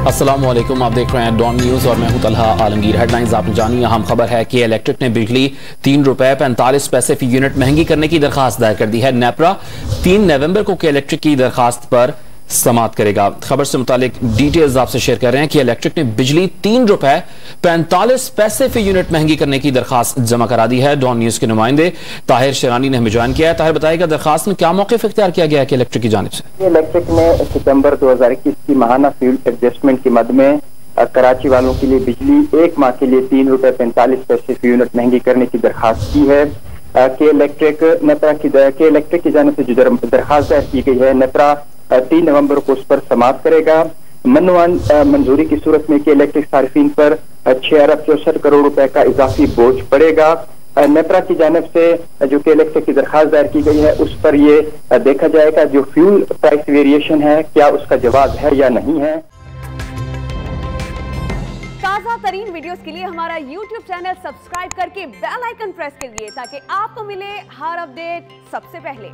अस्सलामुअलैकुम, आप देख रहे हैं डॉन न्यूज और मैं हूं तलहा आलमगीर। हेडलाइंस आपने जानी। अहम खबर है कि इलेक्ट्रिक ने बिजली 3 रुपए 45 पैसे फी यूनिट महंगी करने की दरखास्त दायर कर दी है। नेपरा 3 नवंबर को के इलेक्ट्रिक की दरखास्त पर समाअत करेगा। खबर से मुतालिक डिटेल्स आपसे शेयर कर रहे हैं कि इलेक्ट्रिक ने बिजली 3 रुपए 45 पैसे फी यूनिट महंगी करने की दरखास्त जमा करा दी है। डॉन न्यूज के नुमाइंदे ताहिर शेरानी ने हमें ज्वाइन किया है। ताहिर, बताएगा दरखास्त में क्या मौक़िफ़ इख्तियार किया गया है कि इलेक्ट्रिक की जानिब से? इलेक्ट्रिक ने सितंबर 2021 की माहाना फ्यूल एडजस्टमेंट की मद में कराची वालों के लिए बिजली 1 माह के लिए 3 रुपए 45 पैसे फी यूनिट महंगी करने की दरखास्त की है। के इलेक्ट्रिक की जानिब से जो दरखास्त दायर की गई है, नेपरा 3 नवंबर को उस पर समाअत करेगा। मनवान मंजूरी की सूरत में के इलेक्ट्रिक सार्फिन पर 6 अरब 64 करोड़ रुपए का इजाफी बोझ पड़ेगा। नेपरा की जानिब से जो कि इलेक्ट्रिक की दरखास्त दायर की गई है उस पर ये देखा जाएगा जो फ्यूल प्राइस वेरिएशन है क्या उसका जवाब है या नहीं है। ताज़ा तरीन वीडियोस के लिए हमारा YouTube चैनल सब्सक्राइब करके बेल आइकन प्रेस करिए ताकि आपको मिले हर अपडेट सबसे पहले।